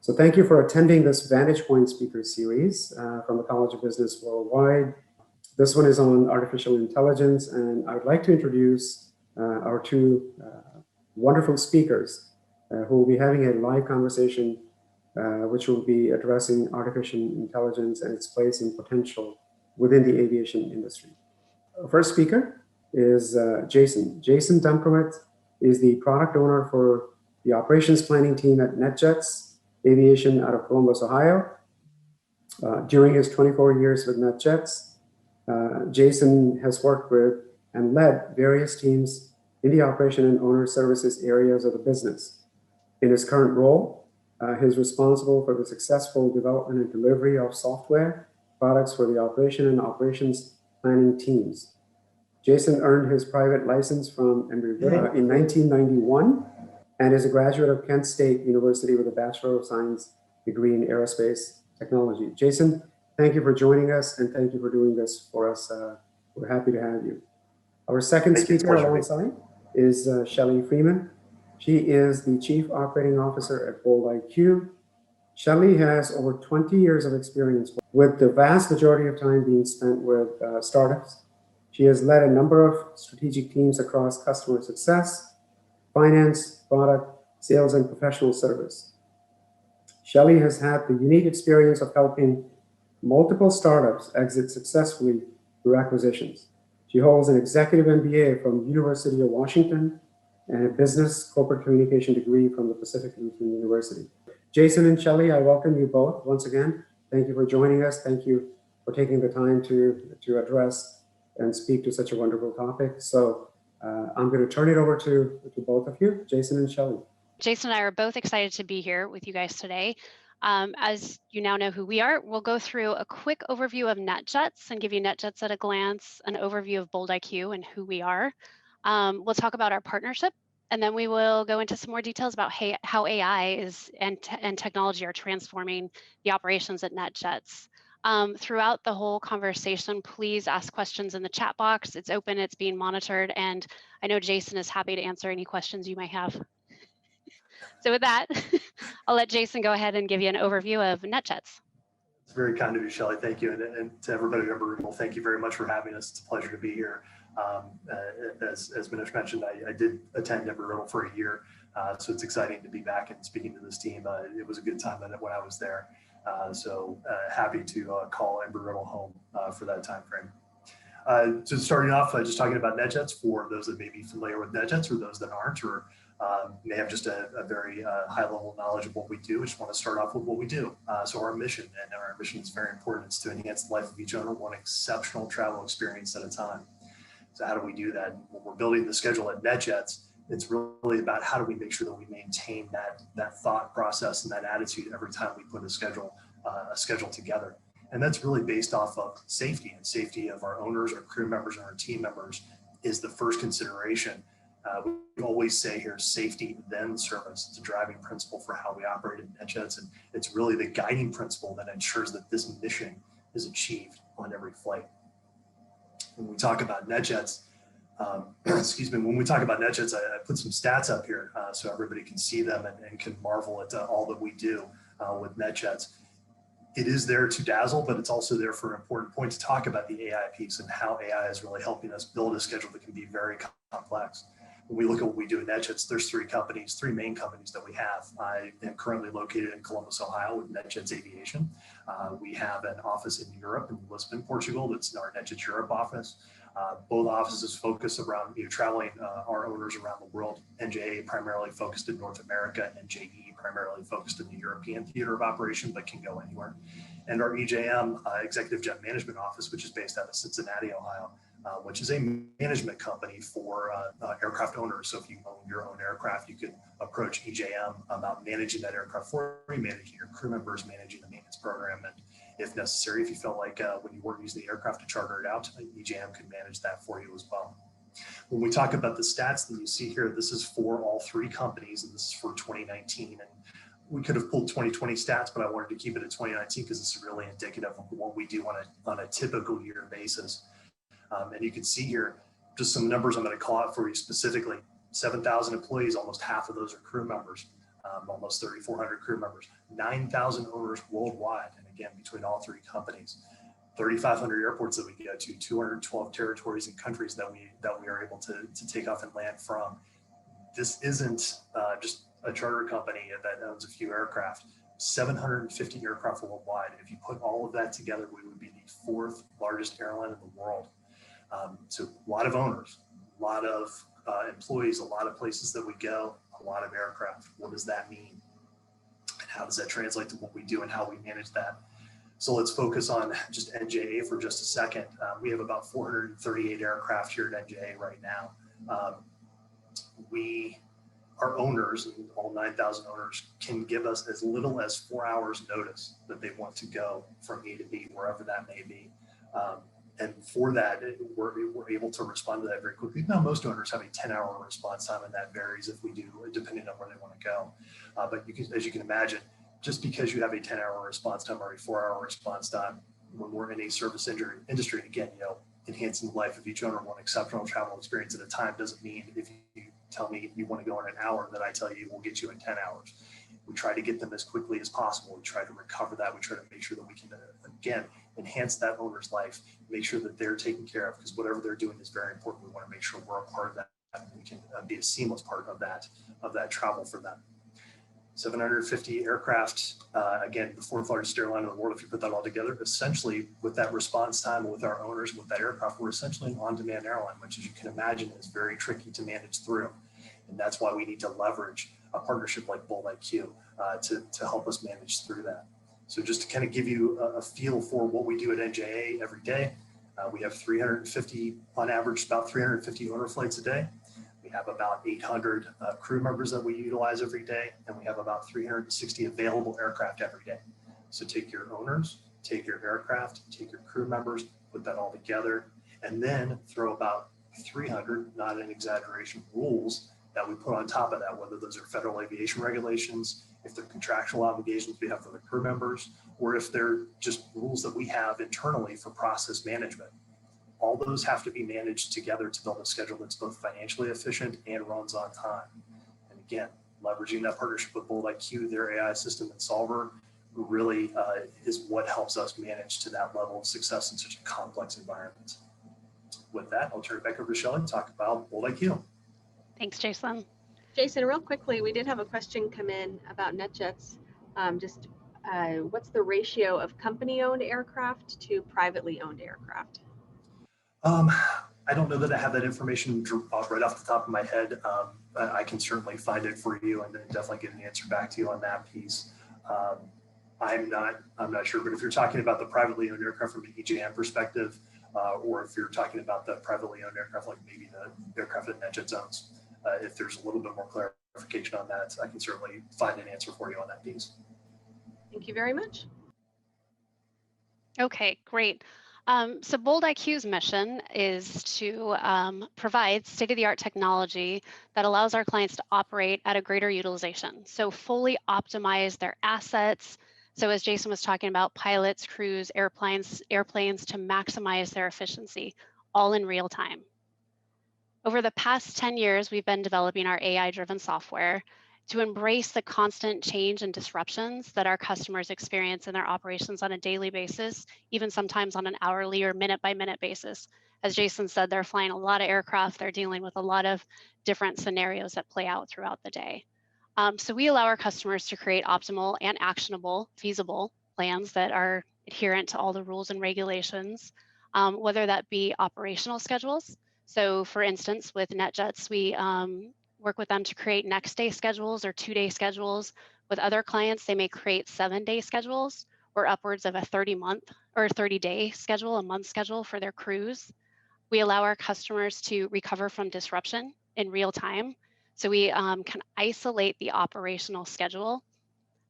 So thank you for attending this VantagePoint speaker series from the College of Business Worldwide. This one is on artificial intelligence, and I would like to introduce our two wonderful speakers who will be having a live conversation which will be addressing artificial intelligence and its place and potential within the aviation industry. Our first speaker is Jason. Jason Dumkowitz is the product owner for the operations planning team at NetJets Aviation out of Columbus, Ohio. During his 24 years with NetJets, Jason has worked with and led various teams in the operation and owner services areas of the business. In his current role, he's responsible for the successful development and delivery of software products for the operation and operations planning teams. Jason earned his private license from Embry-Riddle in 1991 and is a graduate of Kent State University with a Bachelor of Science degree in aerospace technology. Jason, thank you for joining us and thank you for doing this for us. We're happy to have you. Our second speaker alongside is Shelley Freeman. She is the Chief Operating Officer at BoldIQ. Shelley has over 20 years of experience with the vast majority of time being spent with startups. She has led a number of strategic teams across customer success, finance, product, sales, and professional service. Shelley has had the unique experience of helping multiple startups exit successfully through acquisitions. She holds an executive MBA from University of Washington and a business corporate communication degree from the Pacific Lutheran University. Jason and Shelley, I welcome you both once again. Thank you for joining us. Thank you for taking the time to address and speak to such a wonderful topic. So I'm going to turn it over to both of you, Jason and Shelley. Jason and I are both excited to be here with you guys today. As you now know who we are, we'll go through a quick overview of NetJets and give you NetJets at a glance, an overview of BoldIQ and who we are. We'll talk about our partnership, and then we will go into some more details about how AI and technology are transforming the operations at NetJets. Throughout the whole conversation, please ask questions in the chat box. It's open, it's being monitored, and I know Jason is happy to answer any questions you might have. So with that, I'll let Jason go ahead and give you an overview of NetJets. It's very kind of you, Shelley. Thank you. And to everybody at Embry-Riddle, thank you very much for having us. It's a pleasure to be here. As Manish mentioned, I did attend Embry-Riddle for a year, so it's exciting to be back and speaking to this team. It was a good time when I was there. So happy to call Embry-Riddle home for that time frame. So starting off, just talking about NetJets for those that may be familiar with NetJets or those that aren't, or may have just a very high level knowledge of what we do. We just want to start off with what we do. So our mission, and our mission is very important, it's to enhance the life of each owner one exceptional travel experience at a time. So how do we do that? When we're building the schedule at NetJets, it's really about how do we make sure that we maintain that thought process and that attitude every time we put a schedule together. And that's really based off of safety, and safety of our owners, our crew members, and our team members is the first consideration. We always say here, safety, then service. It's a driving principle for how we operate at NetJets, and it's really the guiding principle that ensures that this mission is achieved on every flight. When we talk about NetJets, when we talk about NetJets, I put some stats up here so everybody can see them and can marvel at all that we do with NetJets. It is there to dazzle, but it's also there for an important point to talk about the AI piece and how AI is really helping us build a schedule that can be very complex. When we look at what we do at NetJets, there's three main companies that we have. I am currently located in Columbus, Ohio with NetJets Aviation. We have an office in Europe, in Lisbon, Portugal. That's our NetJets Europe office. Both offices focus around traveling our owners around the world. NJA primarily focused in North America, and JE primarily focused in the European theater of operation, but can go anywhere. And our EJM, Executive Jet Management Office, which is based out of Cincinnati, Ohio, which is a management company for aircraft owners. So if you own your own aircraft, you can approach EJM about managing that aircraft for you, managing your crew members, managing the maintenance program, and if necessary, if you felt like when you weren't using the aircraft to charter it out, EJM can manage that for you as well. When we talk about the stats that you see here, this is for all three companies, and this is for 2019. And we could have pulled 2020 stats, but I wanted to keep it at 2019 because it's really indicative of what we do on a typical year basis. And you can see here just some numbers I'm going to call out for you specifically. 7,000 employees, almost half of those are crew members. almost 3,400 crew members, 9,000 owners worldwide. And again, between all three companies, 3,500 airports that we go to, 212 territories and countries that we are able to take off and land from. This isn't just a charter company that owns a few aircraft. 750 aircraft worldwide. If you put all of that together, we would be the fourth largest airline in the world. So a lot of owners, a lot of employees, a lot of places that we go, a lot of aircraft. What does that mean? And how does that translate to what we do and how we manage that? So let's focus on just NJA for just a second. We have about 438 aircraft here at NJA right now. Our owners, and all 9,000 owners, can give us as little as 4 hours notice that they want to go from A to B, wherever that may be. And for that, we're able to respond to that very quickly. Now, most owners have a 10-hour response time, and that varies if we do, depending on where they want to go. But as you can imagine, just because you have a 10-hour response time or a 4-hour response time, when we're in a service industry, again, enhancing the life of each owner one exceptional travel experience at a time doesn't mean if you tell me you want to go in an hour that I tell you we'll get you in 10 hours. We try to get them as quickly as possible. We try to recover that. We try to make sure that we can, again, enhance that owner's life, make sure that they're taken care of, because whatever they're doing is very important. We want to make sure we're a part of that and we can be a seamless part of that travel for them. 750 aircraft, again, the fourth largest airline in the world. If you put that all together, essentially with that response time, with our owners, with that aircraft, we're essentially an on-demand airline, which, as you can imagine, is very tricky to manage through. And that's why we need to leverage a partnership like Bold IQ to help us manage through that. So just to kind of give you a feel for what we do at NJA every day, we have 350, on average, about 350 owner flights a day. We have about 800 crew members that we utilize every day, and we have about 360 available aircraft every day. So take your owners, take your aircraft, take your crew members, put that all together, and then throw about 300, not an exaggeration, rules that we put on top of that, whether those are federal aviation regulations, if they're contractual obligations we have for the crew members, or if they're just rules that we have internally for process management. All those have to be managed together to build a schedule that's both financially efficient and runs on time. And again, leveraging that partnership with Bold IQ, their AI system and solver, really is what helps us manage to that level of success in such a complex environment. With that, I'll turn it back over to Shelley to talk about Bold IQ. Thanks, Jason. Jason, real quickly, we did have a question come in about NetJets. What's the ratio of company-owned aircraft to privately owned aircraft? I don't know that I have that information right off the top of my head. I can certainly find it for you and then definitely get an answer back to you on that piece. I'm not sure, but if you're talking about the privately owned aircraft from an EJM perspective, or if you're talking about the privately owned aircraft, like maybe the aircraft that NetJets owns, if there's a little bit more clarification on that, I can certainly find an answer for you on that piece. Thank you very much. Okay, great. So Bold IQ's mission is to provide state-of-the-art technology that allows our clients to operate at a greater utilization. So fully optimize their assets. So as Jason was talking about, pilots, crews, airplanes to maximize their efficiency, all in real time. Over the past 10 years, we've been developing our AI-driven software to embrace the constant change and disruptions that our customers experience in their operations on a daily basis, even sometimes on an hourly or minute-by-minute basis. As Jason said, they're flying a lot of aircraft. They're dealing with a lot of different scenarios that play out throughout the day. So we allow our customers to create optimal and actionable, feasible plans that are adherent to all the rules and regulations, whether that be operational schedules. So for instance, with NetJets, we work with them to create next day schedules or 2-day schedules. With other clients, they may create 7-day schedules or upwards of a 30-month or 30-day schedule, a month schedule for their crews. We allow our customers to recover from disruption in real time. So we can isolate the operational schedule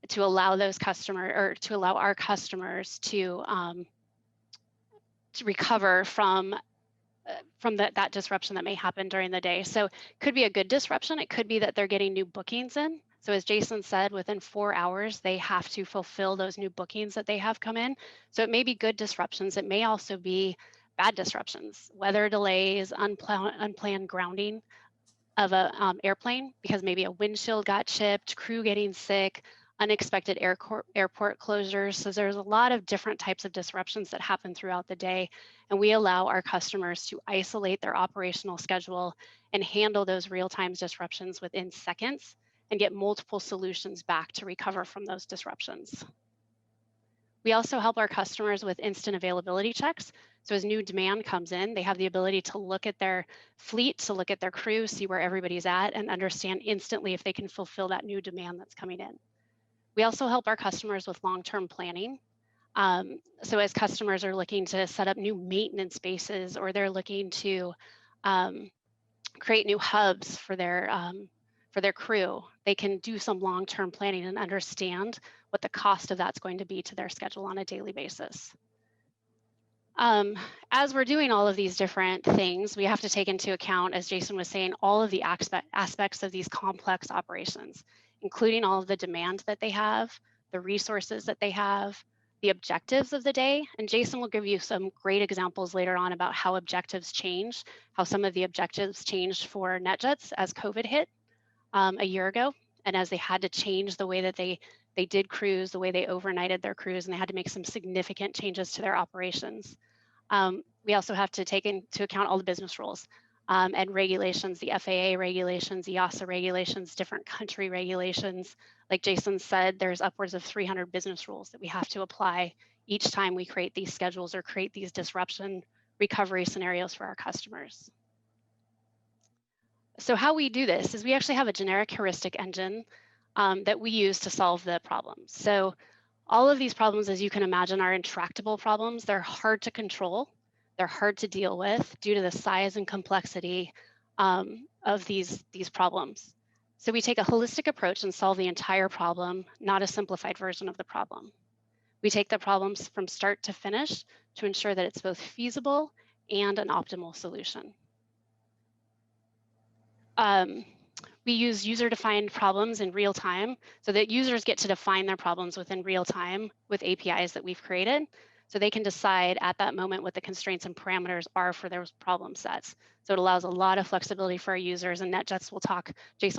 to allow those customers, or to allow our customers to recover from that disruption that may happen during the day. So it could be a good disruption. It could be that they're getting new bookings in. So as Jason said, within 4 hours, they have to fulfill those new bookings that they have come in. So it may be good disruptions. It may also be bad disruptions, weather delays, unplanned grounding. of a airplane because maybe a windshield got chipped, crew getting sick, unexpected airport closures. So there's a lot of different types of disruptions that happen throughout the day. And we allow our customers to isolate their operational schedule and handle those real-time disruptions within seconds and get multiple solutions back to recover from those disruptions. We also help our customers with instant availability checks. So as new demand comes in, they have the ability to look at their fleet, to look at their crew, see where everybody's at, and understand instantly if they can fulfill that new demand that's coming in. We also help our customers with long-term planning. So as customers are looking to set up new maintenance spaces, or they're looking to create new hubs for their crew, they can do some long-term planning and understand what the cost of that's going to be to their schedule on a daily basis. As we're doing all of these different things, we have to take into account, as Jason was saying, all of the aspects of these complex operations, including all of the demand that they have, the resources that they have, the objectives of the day. And Jason will give you some great examples later on about how objectives change, how some of the objectives changed for NetJets as COVID hit a year ago, and as they had to change the way that they did crews, the way they overnighted their crews, and they had to make some significant changes to their operations. We also have to take into account all the business rules and regulations, the FAA regulations, EASA regulations, different country regulations. Like Jason said, there's upwards of 300 business rules that we have to apply each time we create these schedules or create these disruption recovery scenarios for our customers. So how we do this is we actually have a generic heuristic engine that we use to solve the problems. So all of these problems, as you can imagine, are intractable problems. They're hard to control. They're hard to deal with due to the size and complexity of these problems. So we take a holistic approach and solve the entire problem, not a simplified version of the problem. We take the problems from start to finish to ensure that it's both feasible and an optimal solution. We use user-defined problems in real time so that users get to define their problems within real time with APIs that we've created. So they can decide at that moment what the constraints and parameters are for those problem sets. So it allows a lot of flexibility for our users, and Jason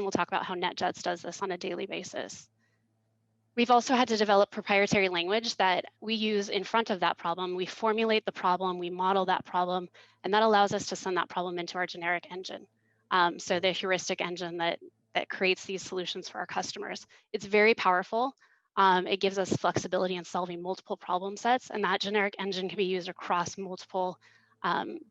will talk about how NetJets does this on a daily basis. We've also had to develop proprietary language that we use in front of that problem. We formulate the problem, we model that problem, and that allows us to send that problem into our generic engine. So the heuristic engine that creates these solutions for our customers. It's very powerful. It gives us flexibility in solving multiple problem sets, and that generic engine can be used across multiple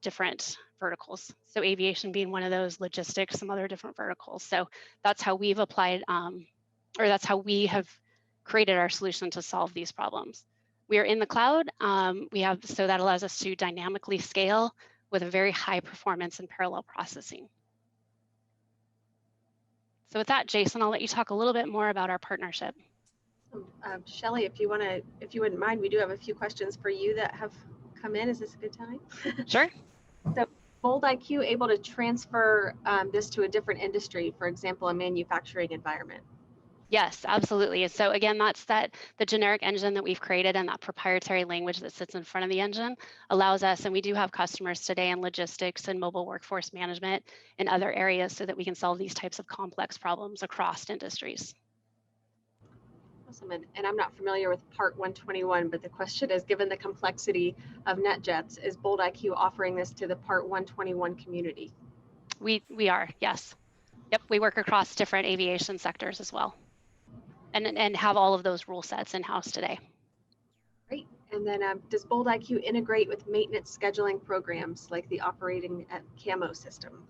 different verticals. So aviation being one of those, logistics, some other different verticals. So that's how we've applied, or that's how we have created our solution to solve these problems. We are in the cloud. So that allows us to dynamically scale with a very high performance and parallel processing. So with that, Jason, I'll let you talk a little bit more about our partnership. Shelley, if you wouldn't mind, we do have a few questions for you that have come in. Is this a good time? Sure. So, BoldIQ able to transfer this to a different industry, for example, a manufacturing environment? Yes, absolutely. So again, that's the generic engine that we've created, and that proprietary language that sits in front of the engine allows us, and we do have customers today in logistics and mobile workforce management and other areas so that we can solve these types of complex problems across industries. Awesome. And I'm not familiar with Part 121, but the question is, given the complexity of NetJets, is BoldIQ offering this to the Part 121 community? We are, yes. Yep, we work across different aviation sectors as well, and have all of those rule sets in-house today. Great. And then does BoldIQ integrate with maintenance scheduling programs like the operating at Camo system?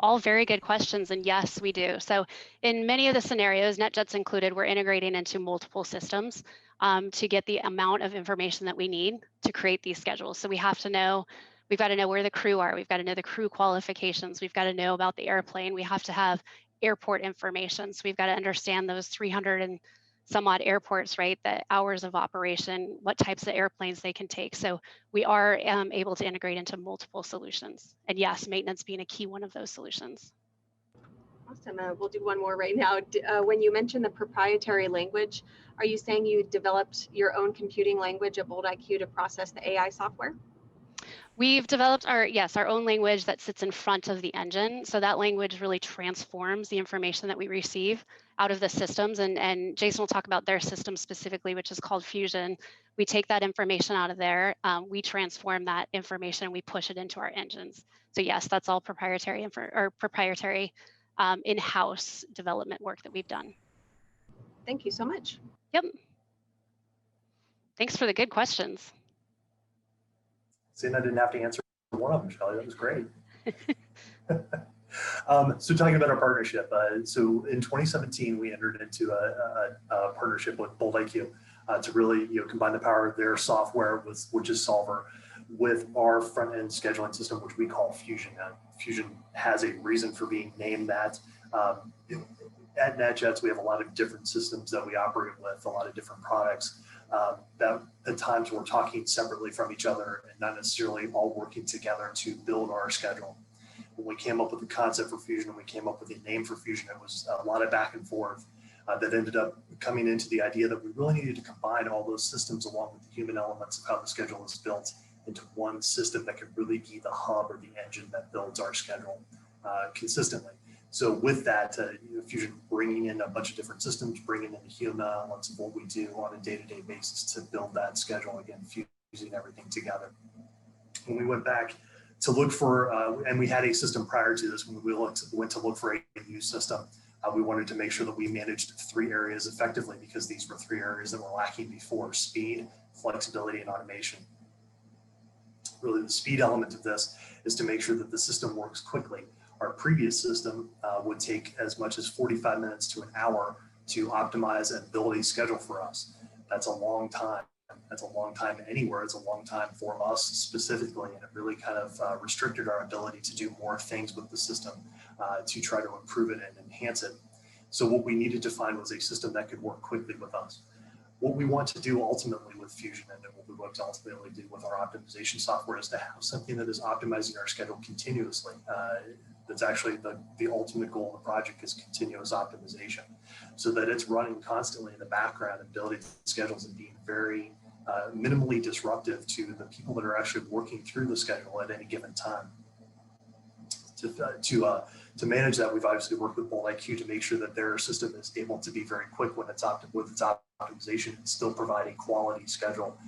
All very good questions, and yes, we do. So in many of the scenarios, NetJets included, we're integrating into multiple systems to get the amount of information that we need to create these schedules. So we've got to know where the crew are. We've got to know the crew qualifications. We've got to know about the airplane. We have to have airport information. So we've got to understand those 300 and some odd airports, right? The hours of operation, what types of airplanes they can take. So we are able to integrate into multiple solutions. And yes, maintenance being a key one of those solutions. Awesome. We'll do one more right now. When you mentioned the proprietary language, are you saying you developed your own computing language at BoldIQ to process the AI software? We've developed our own language that sits in front of the engine. So that language really transforms the information that we receive out of the systems. And Jason will talk about their system specifically, which is called Fusion. We take that information out of there, we transform that information, and we push it into our engines. So yes, that's all proprietary in-house development work that we've done. Thank you so much. Yep. Thanks for the good questions. Seeing I didn't have to answer one of them, Shelley, that was great. So talking about our partnership, so in 2017, we entered into a partnership with BoldIQ to really combine the power of their software, which is Solver, with our front-end scheduling system, which we call Fusion. Fusion has a reason for being named that. At NetJets, we have a lot of different systems that we operate with, a lot of different products that at times we're talking separately from each other and not necessarily all working together to build our schedule. When we came up with the concept for Fusion and we came up with a name for Fusion, it was a lot of back and forth that ended up coming into the idea that we really needed to combine all those systems along with the human elements of how the schedule is built into one system that could really be the hub or the engine that builds our schedule consistently. So with that, Fusion bringing in a bunch of different systems, bringing in the human elements of what we do on a day-to-day basis to build that schedule, again, fusing everything together. When we went back to look for, and we had a system prior to this, when we went to look for a new system, we wanted to make sure that we managed 3 areas effectively, because these were 3 areas that were lacking before: speed, flexibility, and automation. Really, the speed element of this is to make sure that the system works quickly. Our previous system would take as much as 45 minutes to an hour to optimize and build a schedule for us. That's a long time. That's a long time anywhere. It's a long time for us specifically, and it really kind of restricted our ability to do more things with the system to try to improve it and enhance it. So what we needed to find was a system that could work quickly with us. What we want to do ultimately with Fusion, and what we want to ultimately do with our optimization software, is to have something that is optimizing our schedule continuously. That's actually the ultimate goal of the project, is continuous optimization, so that it's running constantly in the background and building schedules and being very minimally disruptive to the people that are actually working through the schedule at any given time. To manage that, we've obviously worked with BoldIQ to make sure that their system is able to be very quick with its optimization and still provide a quality schedule.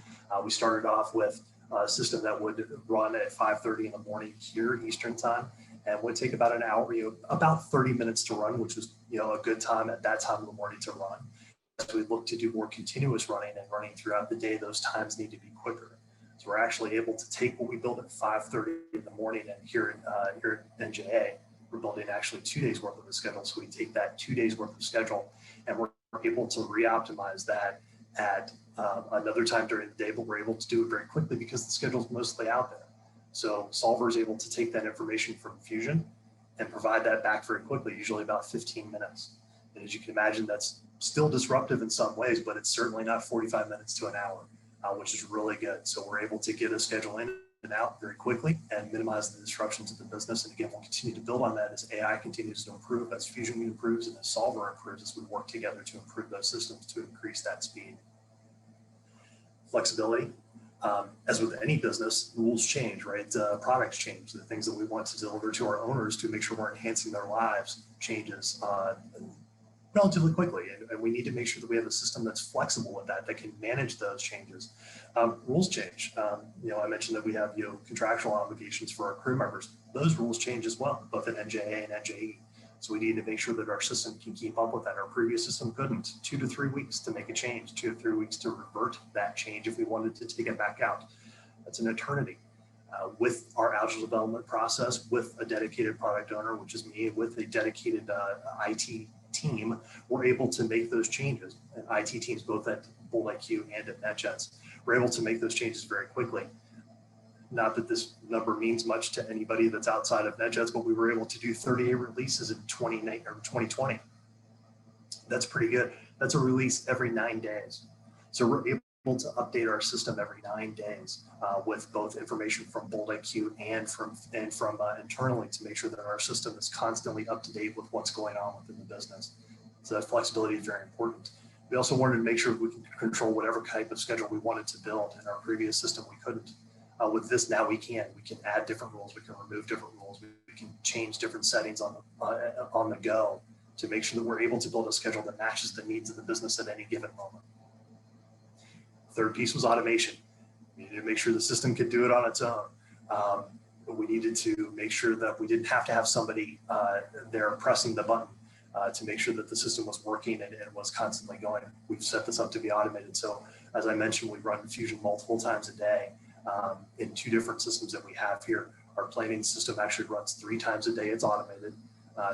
We started off with a system that would run at 5:30 in the morning here Eastern time, and would take about an hour, about 30 minutes to run, which was a good time at that time of the morning to run. As we look to do more continuous running and running throughout the day, those times need to be quicker. So we're actually able to take what we build at 5:30 in the morning, and here at NJA, we're building actually 2 days worth of the schedule. So we take that 2 days worth of schedule, and we're able to re-optimize that at another time during the day, but we're able to do it very quickly because the schedule is mostly out there. So Solver is able to take that information from Fusion and provide that back very quickly, usually about 15 minutes. And as you can imagine, that's still disruptive in some ways, but it's certainly not 45 minutes to an hour, which is really good. So we're able to get a schedule in and out very quickly and minimize the disruptions of the business. And again, we'll continue to build on that as AI continues to improve, as Fusion improves, and as Solver improves, as we work together to improve those systems to increase that speed. Flexibility. As with any business, rules change, right? Products change. The things that we want to deliver to our owners to make sure we're enhancing their lives changes relatively quickly. And we need to make sure that we have a system that's flexible with that can manage those changes. Rules change. I mentioned that we have contractual obligations for our crew members. Those rules change as well, both in NJA and NJE. So we need to make sure that our system can keep up with that. Our previous system couldn't. 2 to 3 weeks to make a change, 2 to 3 weeks to revert that change if we wanted to take it back out. That's an eternity. With our agile development process, with a dedicated product owner, which is me, with a dedicated IT team, we're able to make those changes. And IT teams, both at BoldIQ and at NetJets, we're able to make those changes very quickly. Not that this number means much to anybody that's outside of NetJets, but we were able to do 38 releases in 2020. That's pretty good. That's a release every 9 days. So we're able to update our system every 9 days with both information from BoldIQ and from internally to make sure that our system is constantly up to date with what's going on within the business. So that flexibility is very important. We also wanted to make sure we can control whatever type of schedule we wanted to build. In our previous system, we couldn't. With this now we can add different rules, we can remove different rules, we can change different settings on the go to make sure that we're able to build a schedule that matches the needs of the business at any given moment. Third piece was automation. We needed to make sure the system could do it on its own. But we needed to make sure that we didn't have to have somebody there pressing the button to make sure that the system was working and was constantly going. We've set this up to be automated. So as I mentioned, we run Fusion multiple times a day in 2 different systems that we have here. Our planning system actually runs 3 times a day. It's automated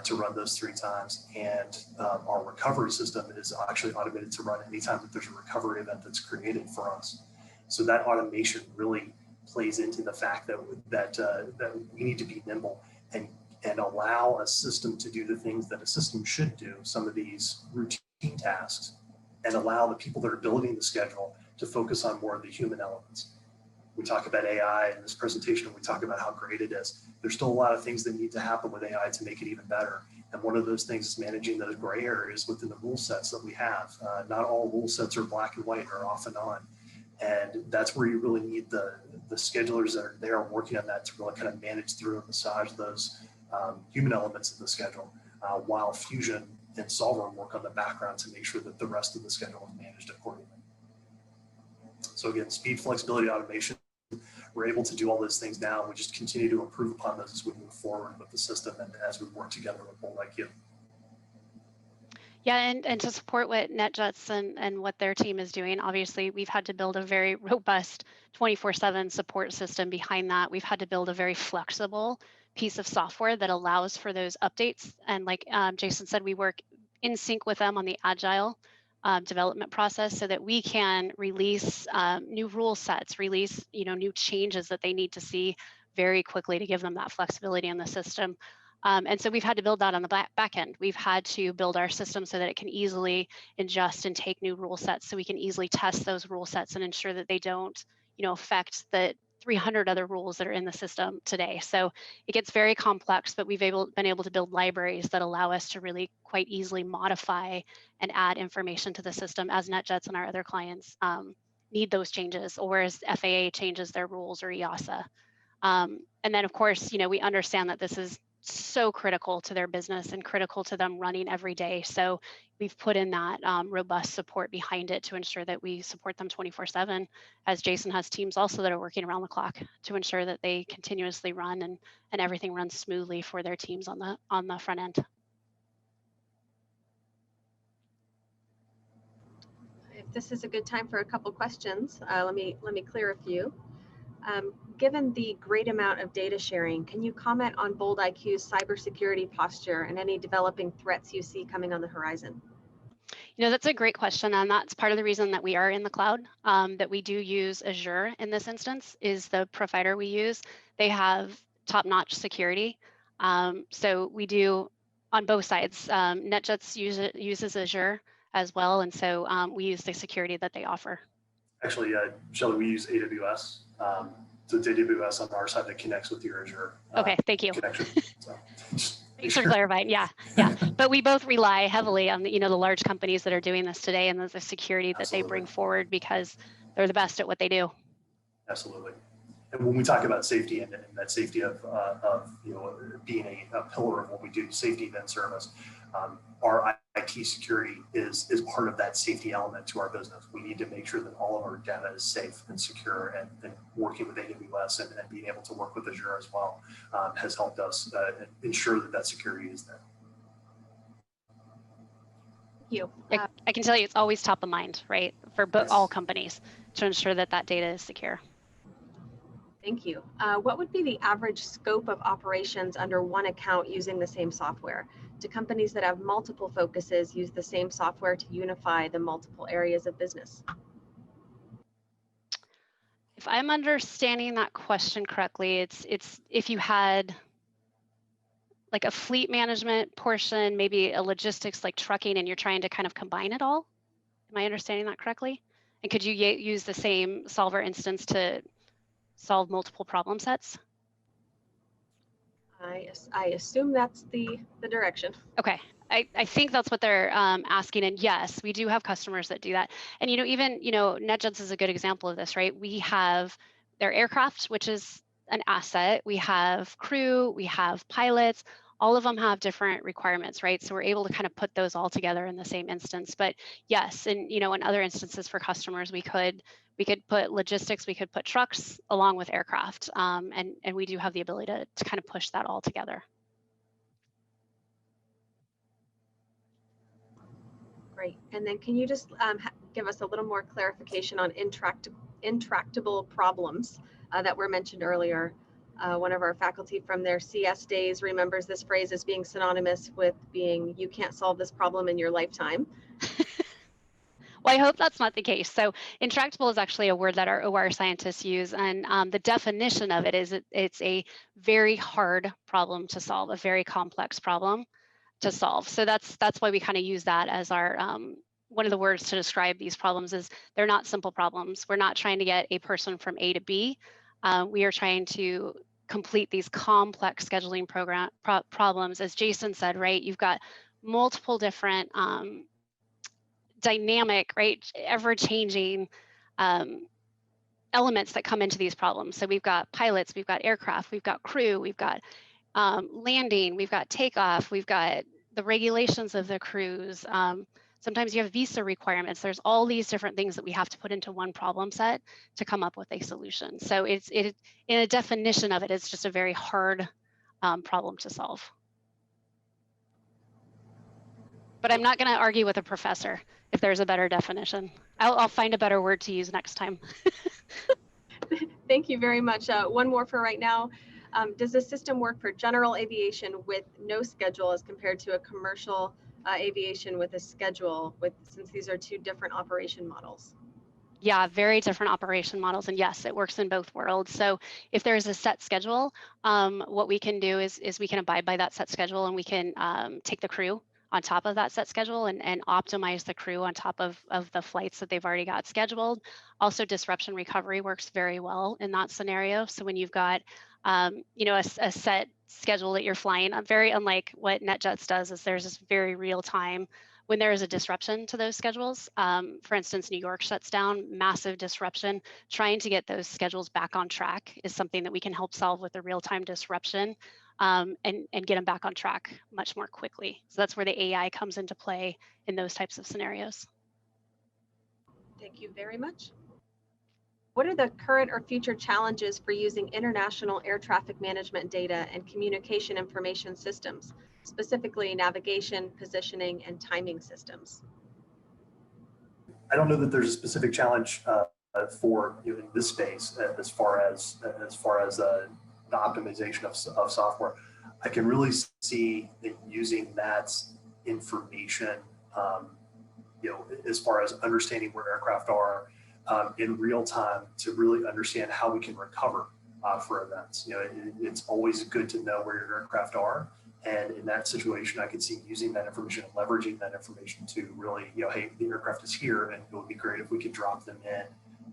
to run those 3 times. And our recovery system is actually automated to run anytime that there's a recovery event that's created for us. So that automation really plays into the fact that we need to be nimble and allow a system to do the things that a system should do, some of these routine tasks, and allow the people that are building the schedule to focus on more of the human elements. We talk about AI in this presentation, we talk about how great it is. There's still a lot of things that need to happen with AI to make it even better. And one of those things is managing those gray areas within the rule sets that we have. Not all rule sets are black and white or off and on. And that's where you really need the schedulers that are there working on that to really kind of manage through and massage those human elements of the schedule, while Fusion and Solver work on the background to make sure that the rest of the schedule is managed accordingly. So again, speed, flexibility, automation, we're able to do all those things now. We just continue to improve upon those as we move forward with the system and as we work together with BoldIQ. Yeah, and to support what NetJets and what their team is doing, obviously we've had to build a very robust 24/7 support system behind that. We've had to build a very flexible piece of software that allows for those updates. And like Jason said, we work in sync with them on the agile development process so that we can release new rule sets, release new changes that they need to see very quickly to give them that flexibility in the system. And so we've had to build that on the back end. We've had to build our system so that it can easily ingest and take new rule sets, so we can easily test those rule sets and ensure that they don't, affect the 300 other rules that are in the system today. So it gets very complex, but we've been able to build libraries that allow us to really quite easily modify and add information to the system as NetJets and our other clients need those changes, or as FAA changes their rules, or EASA. And then, of course, we understand that this is so critical to their business and critical to them running every day. So we've put in that robust support behind it to ensure that we support them 24/7, as Jason has teams also that are working around the clock to ensure that they continuously run and everything runs smoothly for their teams on the front end. If this is a good time for a couple questions, let me clear a few. Given the great amount of data sharing, can you comment on BoldIQ's cybersecurity posture and any developing threats you see coming on the horizon? That's a great question, and that's part of the reason that we are in the cloud, that we do use Azure in this instance, is the provider we use. They have top-notch security. So we do on both sides. NetJets uses Azure as well, and so we use the security that they offer. Actually, Shelley, we use AWS. So it's AWS on our side that connects with your Azure. Okay, thank you. Connection. So, thanks for clarifying. Yeah. But we both rely heavily on the large companies that are doing this today and the security that Absolutely. they bring forward, because they're the best at what they do. Absolutely. And when we talk about safety and that safety of being a pillar of what we do, safety then service, our IT security is part of that safety element to our business. We need to make sure that all of our data is safe and secure, and working with AWS and being able to work with Azure as well has helped us ensure that security is there. Thank you. I can tell you it's always top of mind, right, for Yes. all companies to ensure that data is secure. Thank you. What would be the average scope of operations under one account using the same software? Do companies that have multiple focuses use the same software to unify the multiple areas of business? If I'm understanding that question correctly, it's if you had like a fleet management portion, maybe a logistics like trucking, and you're trying to kind of combine it all. Am I understanding that correctly? And could you use the same solver instance to solve multiple problem sets? I assume that's the direction. Okay, I think that's what they're asking, and yes, we do have customers that do that. And even NetJets is a good example of this, right? We have their aircraft, which is an asset. We have crew, we have pilots, all of them have different requirements, right? So we're able to kind of put those all together in the same instance. But yes, and in other instances for customers, we could put logistics, we could put trucks along with aircraft, and we do have the ability to kind of push that all together. Great. And then can you just give us a little more clarification on intractable problems that were mentioned earlier? One of our faculty from their CS days remembers this phrase as being synonymous with being, you can't solve this problem in your lifetime. Well, I hope that's not the case. So intractable is actually a word that our OR scientists use, and the definition of it is it's a very hard problem to solve, a very complex problem to solve. So that's why we kind of use that as our one of the words to describe these problems. Is they're not simple problems. We're not trying to get a person from A to B. We are trying to complete these complex scheduling problems. As Jason said, right, you've got multiple different dynamic, right, ever-changing elements that come into these problems. So we've got pilots, we've got aircraft, we've got crew, we've got landing, we've got takeoff, we've got the regulations of the cruise. Sometimes you have visa requirements. There's all these different things that we have to put into one problem set to come up with a solution. So it in a definition of it, it's just a very hard problem to solve. But I'm not going to argue with a professor if there's a better definition. I'll find a better word to use next time. Thank you very much. One more for right now. Does the system work for general aviation with no schedule as compared to a commercial aviation with a schedule, since these are two different operation models? Yeah, very different operation models. And yes, it works in both worlds. So if there's a set schedule, what we can do is we can abide by that set schedule, and we can take the crew on top of that set schedule and optimize the crew on top of the flights that they've already got scheduled. Also, disruption recovery works very well in that scenario. So when you've got a set schedule that you're flying, very unlike what NetJets does, is there's this very real time when there is a disruption to those schedules. For instance, New York shuts down, massive disruption. Trying to get those schedules back on track is something that we can help solve with the real-time disruption, and get them back on track much more quickly. So that's where the AI comes into play in those types of scenarios. Thank you very much. What are the current or future challenges for using international air traffic management data and communication information systems, specifically navigation, positioning, and timing systems? I don't know that there's a specific challenge for in this space as far as the optimization of software. I can really see that using that information, as far as understanding where aircraft are in real time to really understand how we can recover for events. It's always good to know where your aircraft are. And in that situation, I could see using that information and leveraging that information to really, hey, the aircraft is here, and it would be great if we could drop them in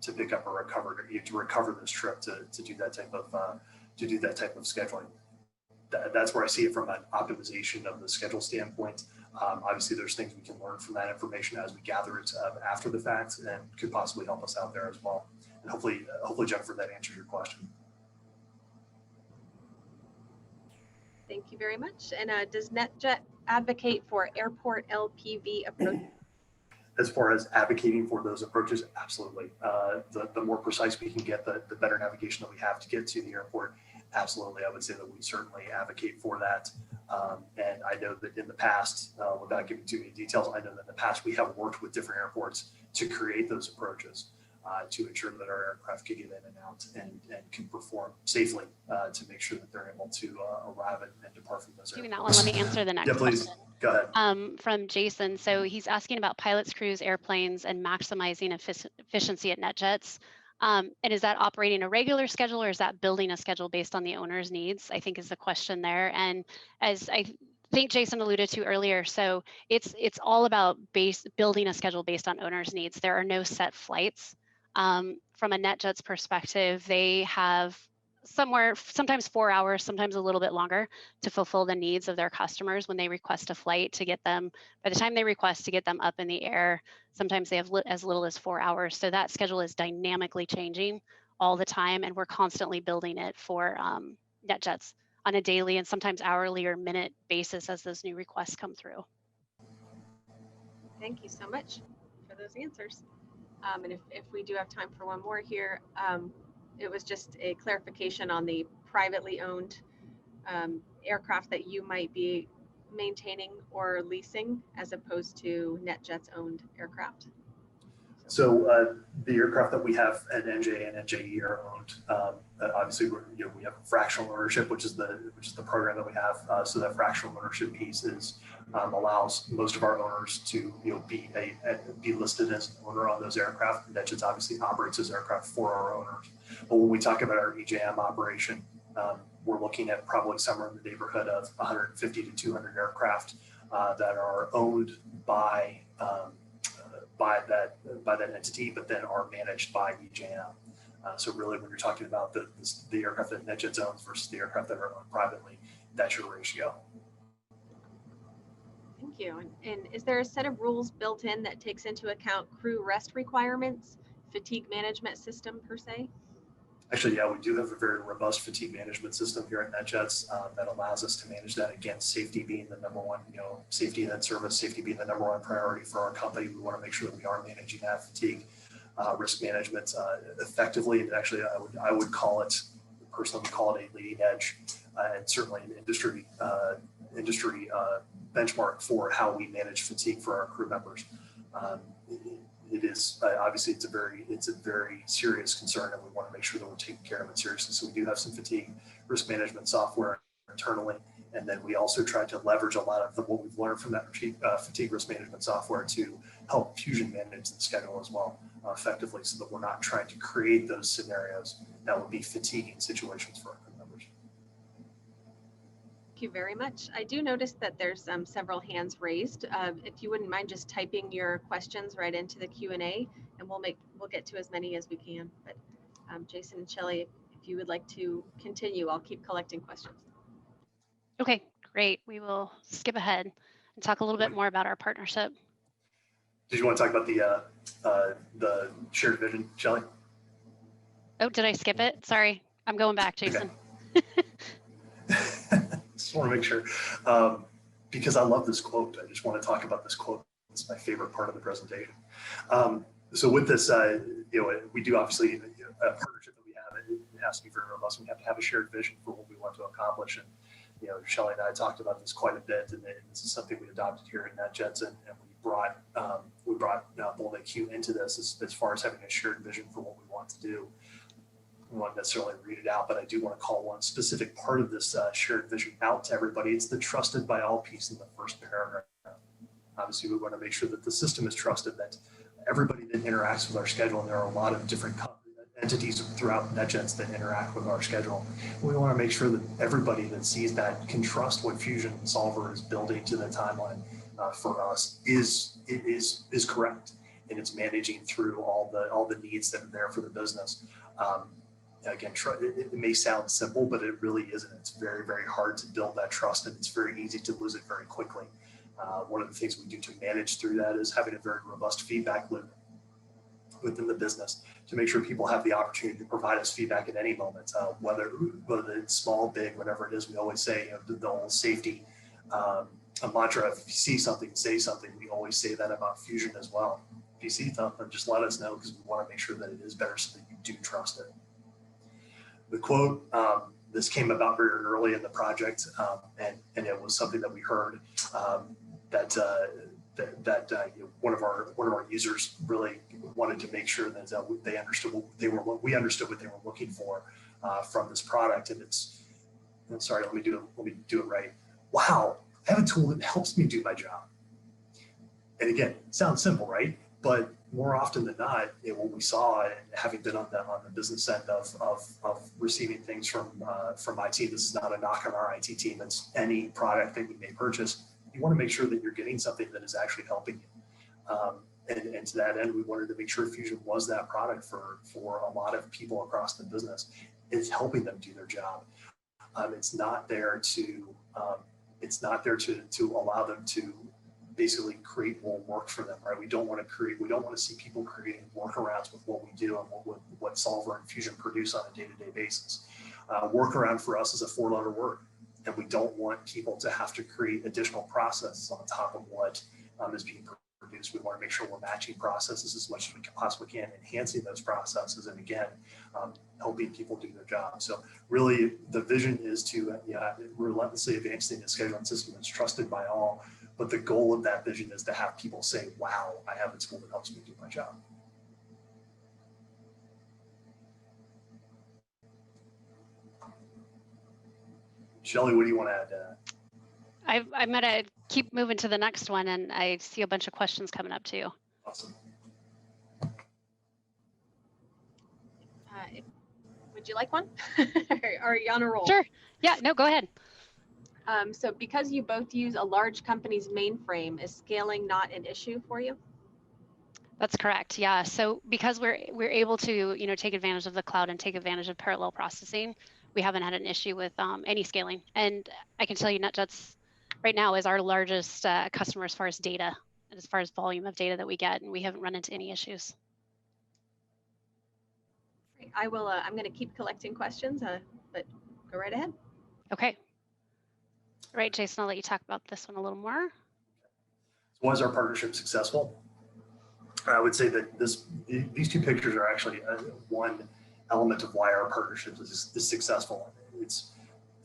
to pick up or recover this trip to do that type of scheduling. That's where I see it from an optimization of the schedule standpoint. Obviously, there's things we can learn from that information as we gather it after the fact, and could possibly help us out there as well. And hopefully, Jennifer, that answers your question. Thank you very much. And does NetJet advocate for airport LPV approach? As far as advocating for those approaches, absolutely. The more precise we can get, the better navigation that we have to get to the airport. Absolutely, I would say that we certainly advocate for that. And I know that in the past, without giving too many details, I know that in the past we have worked with different airports to create those approaches to ensure that our aircraft can get in and out and can perform safely to make sure that they're able to arrive and depart from those airports. Doing that one, let me answer the next Yeah, please. question. Go ahead. From Jason. So he's asking about pilots, crews, airplanes, and maximizing efficiency at NetJets. And is that operating a regular schedule, or is that building a schedule based on the owner's needs? I think is the question there. And as I think Jason alluded to earlier, so it's all about building a schedule based on owner's needs. There are no set flights. From a NetJets perspective, they have sometimes 4 hours, sometimes a little bit longer, to fulfill the needs of their customers when they request a flight, to get them, by the time they request, to get them up in the air. Sometimes they have as little as 4 hours. So that schedule is dynamically changing all the time, and we're constantly building it for NetJets on a daily and sometimes hourly or minute basis as those new requests come through. Thank you so much for those answers. And if we do have time for one more here, it was just a clarification on the privately owned aircraft that you might be maintaining or leasing as opposed to NetJets owned aircraft. So the aircraft that we have at NJ and NJE are owned. Obviously, we have fractional ownership, which is the program that we have. So that fractional ownership piece allows most of our owners to be listed as an owner on those aircraft. NetJets obviously operates those aircraft for our owners. But when we talk about our EJM operation, we're looking at probably somewhere in the neighborhood of 150 to 200 aircraft that are owned by that entity, but then are managed by EJM. So really, when you're talking about the aircraft that NetJets owns versus the aircraft that are owned privately, that's your ratio. Thank you. And is there a set of rules built in that takes into account crew rest requirements, fatigue management system per se? Actually, yeah, we do have a very robust fatigue management system here at NetJets that allows us to manage that. Again, safety being the number one, safety and service, safety being the number one priority for our company. We want to make sure that we are managing that fatigue risk management effectively. And actually, I would call it, personally, call it a leading edge and certainly an industry benchmark for how we manage fatigue for our crew members. It is obviously it's a very serious concern, and we want to make sure that we're taking care of it seriously. So we do have some fatigue risk management software internally, and then we also try to leverage a lot of what we've learned from that fatigue risk management software to help Fusion manage the schedule as well effectively, so that we're not trying to create those scenarios that would be fatiguing situations for our crew members. Thank you very much. I do notice that there's several hands raised. If you wouldn't mind just typing your questions right into the Q&A, and we'll get to as many as we can. But Jason and Shelley, if you would like to continue, I'll keep collecting questions. Okay, great. We will skip ahead and talk a little bit more about our partnership. Did you want to talk about the shared vision, Shelley? Oh, did I skip it? Sorry, I'm going back, Jason. Okay. Just want to make sure, because I love this quote. I just want to talk about this quote. It's my favorite part of the presentation. So with this, we do obviously a partnership that we have. It has to be very robust. We have to have a shared vision for what we want to accomplish. And Shelley and I talked about this quite a bit, and this is something we adopted here in NetJets, and we brought VoltIQ into this as far as having a shared vision for what we want to do. I won't necessarily read it out, but I do want to call one specific part of this shared vision out to everybody. It's the trusted by all piece in the first paragraph. Obviously, we want to make sure that the system is trusted, that everybody that interacts with our schedule, and there are a lot of different entities throughout NetJets that interact with our schedule. We want to make sure that everybody that sees that can trust what Fusion Solver is building to the timeline for us is correct, and it's managing through all the needs that are there for the business. Again, it may sound simple, but it really isn't. It's very, very hard to build that trust, and it's very easy to lose it very quickly. One of the things we do to manage through that is having a very robust feedback loop within the business to make sure people have the opportunity to provide us feedback at any moment, whether it's small, big, whatever it is. We always say, the whole safety a mantra, if you see something, say something. We always say that about Fusion as well. If you see something, just let us know, because we want to make sure that it is better so that you do trust it. The quote, this came about very early in the project, and it was something that we heard that one of our users really wanted to make sure that they understood we understood what they were looking for from this product. And let me do it right. Wow, I have a tool that helps me do my job. And again, it sounds simple, right? But more often than not, what we saw, and having been on the business end of receiving things from IT, this is not a knock on our IT team. It's any product that you may purchase. You want to make sure that you're getting something that is actually helping you. And to that end, we wanted to make sure Fusion was that product for a lot of people across the business. It's helping them do their job. It's not there to allow them to basically create more work for them, right? We don't want to see people creating workarounds with what we do and what Solver and Fusion produce on a day-to-day basis. Workaround for us is a 4-letter word, and we don't want people to have to create additional processes on top of what is being produced. We want to make sure we're matching processes as much as we possibly can, enhancing those processes, and again, helping people do their job. So really, the vision is to relentlessly advancing a scheduling system that's trusted by all. But the goal of that vision is to have people say, wow, I have a tool that helps me do my job. Shelly, what do you want to add to that? I'm going to keep moving to the next one, and I see a bunch of questions coming up too. Awesome. Would you like one? Are you on a roll? Sure. Yeah, no, go ahead. So because you both use a large company's mainframe, is scaling not an issue for you? That's correct. Yeah. So because we're able to take advantage of the cloud and take advantage of parallel processing, we haven't had an issue with any scaling. And I can tell you, NetJets right now is our largest customer as far as data and as far as volume of data that we get, and we haven't run into any issues. I will. I'm going to keep collecting questions, but go right ahead. Okay. All right, Jason, I'll let you talk about this one a little more. So was our partnership successful? I would say that these two pictures are actually one element of why our partnership is successful. It's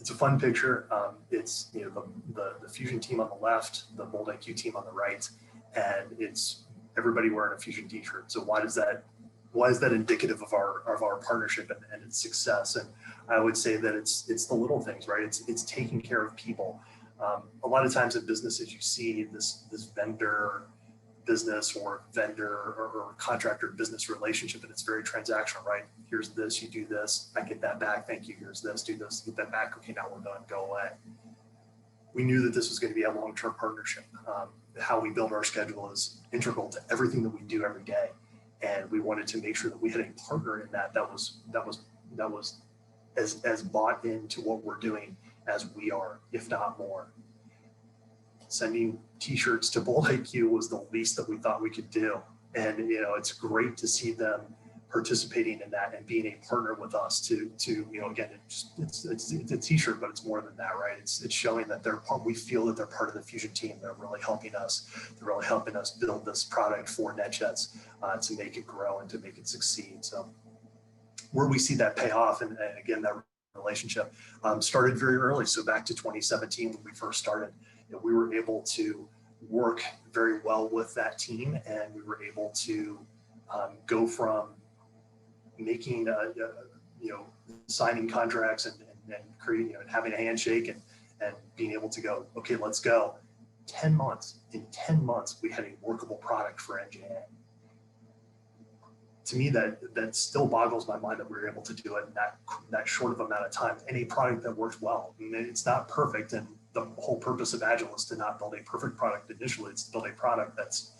a fun picture. It's the Fusion team on the left, the Bold IQ team on the right, and it's everybody wearing a Fusion t-shirt. So why is that indicative of our partnership and its success? And I would say that it's the little things, right? It's taking care of people. A lot of times in businesses, you see this vendor business or vendor or contractor business relationship, and it's very transactional, right? Here's this, you do this, I get that back, thank you. Here's this, do this, get that back. Okay, now we're done, go away. We knew that this was going to be a long-term partnership. How we build our schedule is integral to everything that we do every day, and we wanted to make sure that we had a partner in that was as bought into what we're doing as we are, if not more. Sending t-shirts to Bold IQ was the least that we thought we could do. And it's great to see them participating in that and being a partner with us to again, it's a t-shirt, but it's more than that, right? It's showing that we feel that they're part of the Fusion team. They're really helping us. They're really helping us build this product for NetJets to make it grow and to make it succeed. So where we see that pay off, and again, that relationship started very early. So back to 2017 when we first started, we were able to work very well with that team, and we were able to go from making signing contracts and creating and having a handshake and being able to go, okay, let's go. 10 months. In 10 months, we had a workable product for NJA. To me, that still boggles my mind that we were able to do it in that short of amount of time, and a product that works well. I mean, it's not perfect, and the whole purpose of Agile is to not build a perfect product initially. It's to build a product that's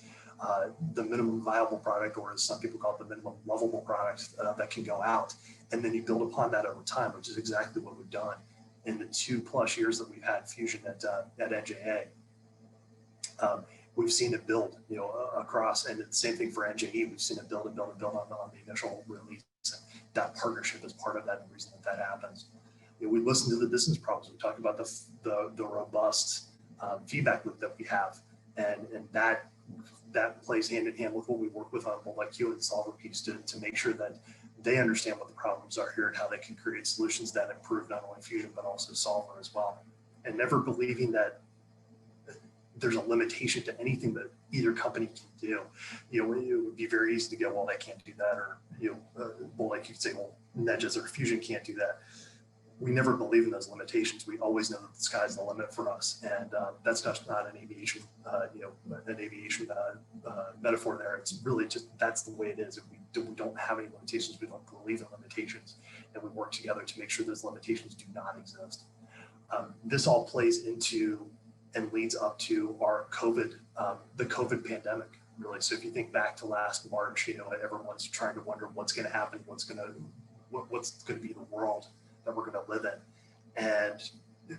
the minimum viable product, or as some people call it, the minimum lovable product that can go out. And then you build upon that over time, which is exactly what we've done in the 2+ years that we've had Fusion at NJA. We've seen it build, across, and the same thing for NJE. We've seen it build and build and build on the initial release. And that partnership is part of that, and the reason that happens. We listen to the business problems. We talk about the robust feedback loop that we have, and that plays hand in hand with what we work with on Bold IQ and Solver piece to make sure that they understand what the problems are here and how they can create solutions that improve not only Fusion but also Solver as well. And never believing that there's a limitation to anything that either company can do. It would be very easy to go, well, they can't do that, or Bold IQ could say, well, NetJets or Fusion can't do that. We never believe in those limitations. We always know that the sky's the limit for us, and that's just not an aviation, metaphor there. It's really just that's the way it is. If we don't have any limitations, we don't believe in limitations, and we work together to make sure those limitations do not exist. This all plays into and leads up to our the COVID pandemic, really. So if you think back to last March, everyone's trying to wonder what's going to happen, what's going to be the world that we're going to live in. And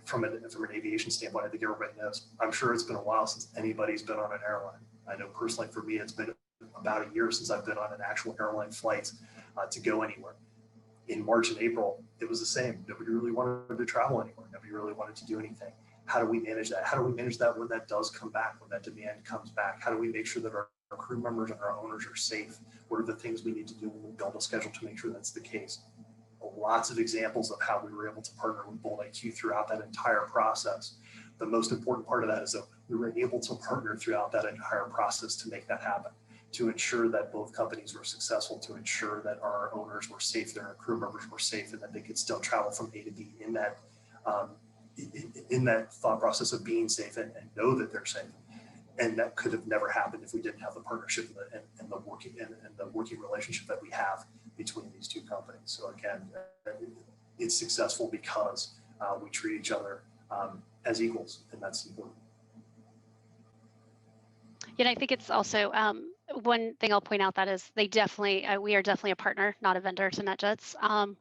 from an aviation standpoint, I think everybody knows. I'm sure it's been a while since anybody's been on an airline. I know personally for me, it's been about a year since I've been on an actual airline flight to go anywhere. In March and April, it was the same. Nobody really wanted to travel anywhere. Nobody really wanted to do anything. How do we manage that? How do we manage that when that does come back, when that demand comes back? How do we make sure that our crew members and our owners are safe? What are the things we need to do when we build a schedule to make sure that's the case? Lots of examples of how we were able to partner with Bold IQ throughout that entire process. The most important part of that is that we were able to partner throughout that entire process to make that happen, to ensure that both companies were successful, to ensure that our owners were safe, that our crew members were safe, and that they could still travel from A to B in that thought process of being safe and know that they're safe. And that could have never happened if we didn't have the partnership and the working relationship that we have between these two companies. So again, it's successful because we treat each other as equals, and that's important. Yeah, and I think it's also one thing I'll point out that is they definitely, we are definitely a partner, not a vendor to NetJets.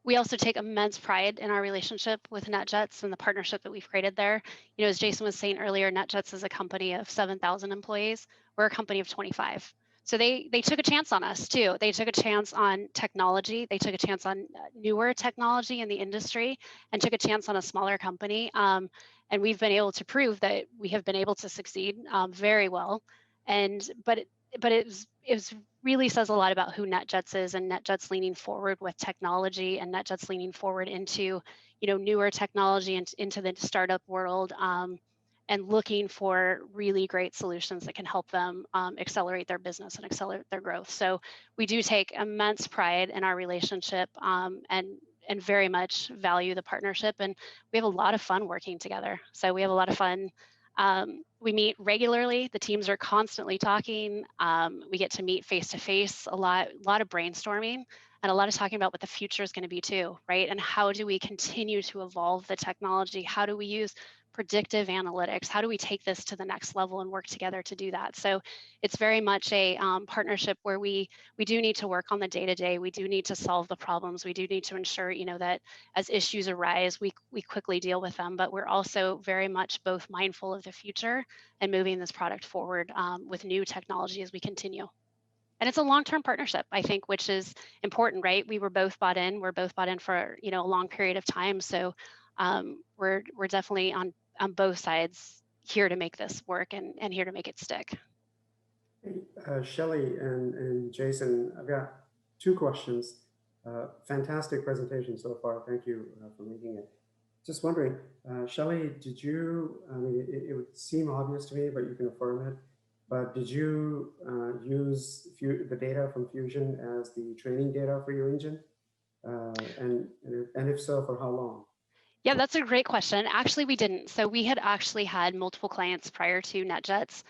We also take immense pride in our relationship with NetJets and the partnership that we've created there. You know, as Jason was saying earlier, NetJets is a company of 7,000 employees. We're a company of 25. So they took a chance on us too. They took a chance on technology. They took a chance on newer technology in the industry and took a chance on a smaller company. And we've been able to prove that we have been able to succeed very well. But it really says a lot about who NetJets is, and NetJets leaning forward with technology, and NetJets leaning forward into, you know, newer technology and into the startup world, and looking for really great solutions that can help them accelerate their business and accelerate their growth. So we do take immense pride in our relationship, and very much value the partnership, and we have a lot of fun working together. So we have a lot of fun. We meet regularly. The teams are constantly talking. We get to meet face to face, a lot of brainstorming, and a lot of talking about what the future is going to be too, right? And how do we continue to evolve the technology? How do we use predictive analytics? How do we take this to the next level and work together to do that? So it's very much a partnership where we do need to work on the day-to-day. We do need to solve the problems. We do need to ensure, you know, that as issues arise, we quickly deal with them. But we're also very much both mindful of the future and moving this product forward with new technology as we continue. And it's a long-term partnership, I think, which is important, right? We were both bought in. We're both bought in for, you know, a long period of time. So we're definitely on both sides here to make this work and here to make it stick. Shelley and Jason, I've got two questions. Fantastic presentation so far. Thank you for making it. Just wondering, Shelley, did you, I mean, it would seem obvious to me, but you can affirm it, but did you use the data from Fusion as the training data for your engine? And if so, for how long? Yeah, that's a great question. Actually, we didn't. So we had actually had multiple clients prior to NetJets,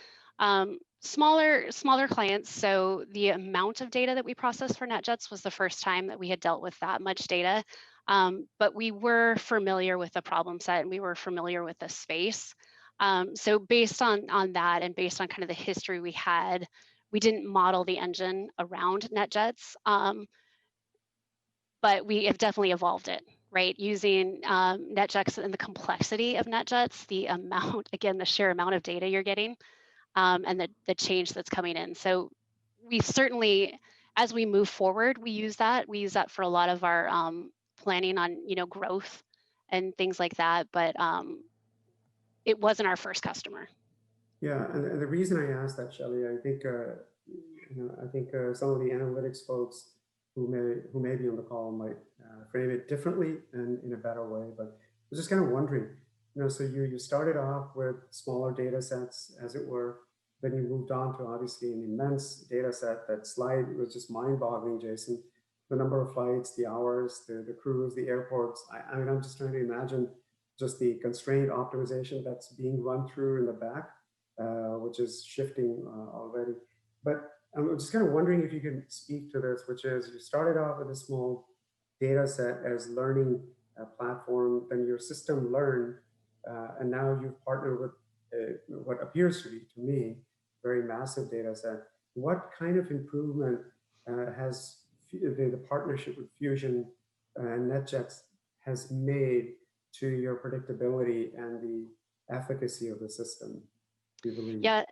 smaller clients. So the amount of data that we processed for NetJets was the first time that we had dealt with that much data. But we were familiar with the problem set and we were familiar with the space. So based on that and based on kind of the history we had, we didn't model the engine around NetJets, but we have definitely evolved it, right? Using NetJets and the complexity of NetJets, the amount, again, the sheer amount of data you're getting, and the change that's coming in. So we certainly, as we move forward, we use that. We use that for a lot of our planning on, you know, growth and things like that. But it wasn't our first customer. Yeah, and the reason I asked that, Shelley, I think I think some of the analytics folks who may be on the call might frame it differently and in a better way. But I was just kind of wondering, you know, so you started off with smaller data sets, as it were, then you moved on to obviously an immense data set. That slide was just mind-boggling, Jason. The number of flights, the hours, the crews, the airports. I mean, I'm just trying to imagine just the constraint optimization that's being run through in the back, which is shifting already. But I'm just kind of wondering if you can speak to this, which is you started off with a small data set as learning platform, then your system learned, and now you've partnered with what appears to be, to me, very massive data set. What kind of improvement has the partnership with Fusion and NetJets has made to your predictability and the efficacy of the system, do you believe? Yeah,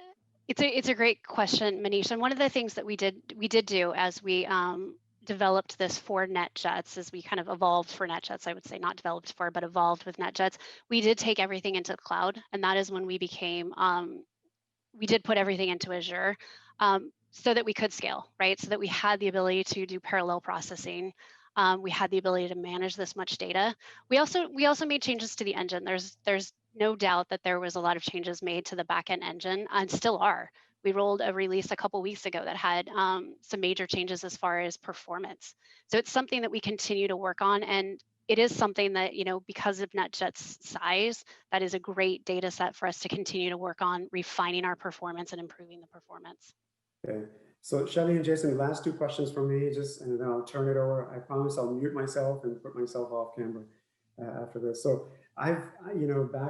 it's a great question, Manish. And one of the things that we did do as we developed this for NetJets, as we kind of evolved for NetJets, I would say not developed for, but evolved with NetJets, we did take everything into the cloud, and that is when we became we did put everything into Azure so that we could scale, right? So that we had the ability to do parallel processing. We had the ability to manage this much data. We also made changes to the engine. There's no doubt that there was a lot of changes made to the backend engine, and still are. We rolled a release a couple weeks ago that had some major changes as far as performance. So it's something that we continue to work on, and it is something that, because of NetJet's size, that is a great data set for us to continue to work on refining our performance and improving the performance. Okay. So Shelley and Jason, last two questions from me, and then I'll turn it over. I promise I'll mute myself and put myself off camera after this. So back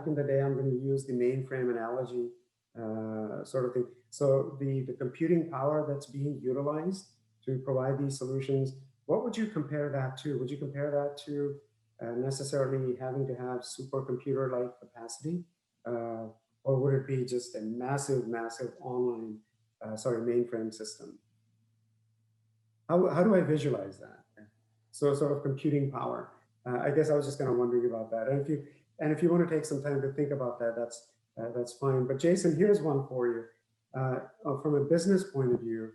in the day, I'm going to use the mainframe analogy sort of thing. So the computing power that's being utilized to provide these solutions, what would you compare that to? Would you compare that to necessarily having to have supercomputer-like capacity? Or would it be just a massive online mainframe system? How do I visualize that? So sort of computing power. I guess I was just kind of wondering about that. And if you want to take some time to think about that, that's fine. But Jason, here's one for you. From a business point of view,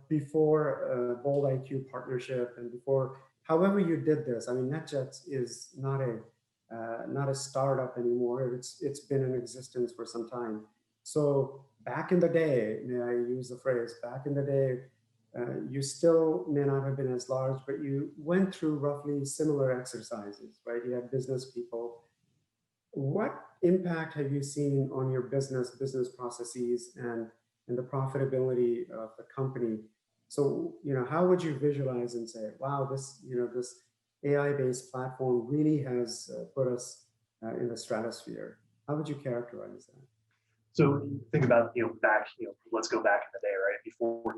before Bold IQ partnership and before, however you did this, I mean, NetJets is not a startup anymore. It's been in existence for some time. So back in the day, may I use the phrase, back in the day, you still may not have been as large, but you went through roughly similar exercises, right? You had business people. What impact have you seen on your business processes and the profitability of the company? So, how would you visualize and say, wow, this AI-based platform really has put us in the stratosphere? How would you characterize that? So think about, back, let's go back in the day, right?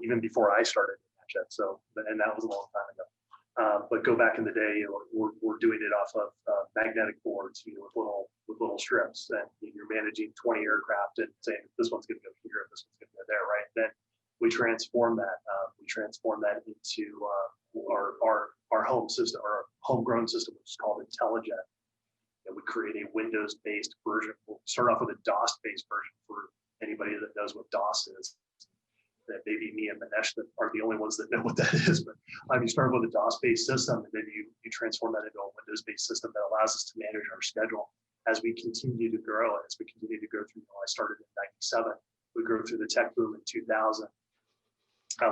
Even before I started NetJet. So, and that was a long time ago. But go back in the day, we're doing it off of magnetic boards, with little strips, and you're managing 20 aircraft and saying this one's going to go here, this one's going to go there, right? Then we transform that. We transform that into our home system, our homegrown system, which is called IntelliJet. And we create a Windows-based version. We'll start off with a DOS-based version for anybody that knows what DOS is. That maybe me and Manesh that are the only ones that know what that is. But you start with a DOS-based system, and then you transform that into a Windows-based system that allows us to manage our schedule as we continue to grow. And as we continue to go through, I started in '97. We go through the tech boom in 2000.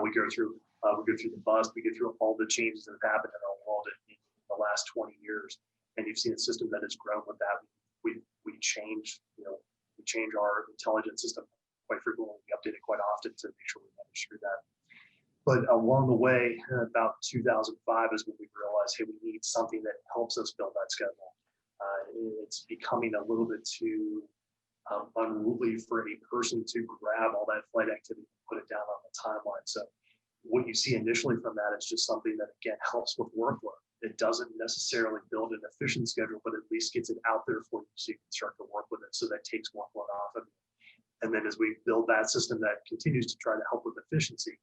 We go through the bust. We go through all the changes that have happened in our world in the last 20 years. And you've seen a system that has grown with that. We change our intelligence system quite frequently. We update it quite often to make sure we manage through that. But along the way, about 2005 is when we realized, hey, we need something that helps us build that schedule. It's becoming a little bit too unruly for a person to grab all that flight activity and put it down on the timeline. So what you see initially from that is just something that, again, helps with workload. It doesn't necessarily build an efficient schedule, but at least gets it out there for you so you can start to work with it. So that takes workload off of it. And then as we build that system that continues to try to help with efficiency,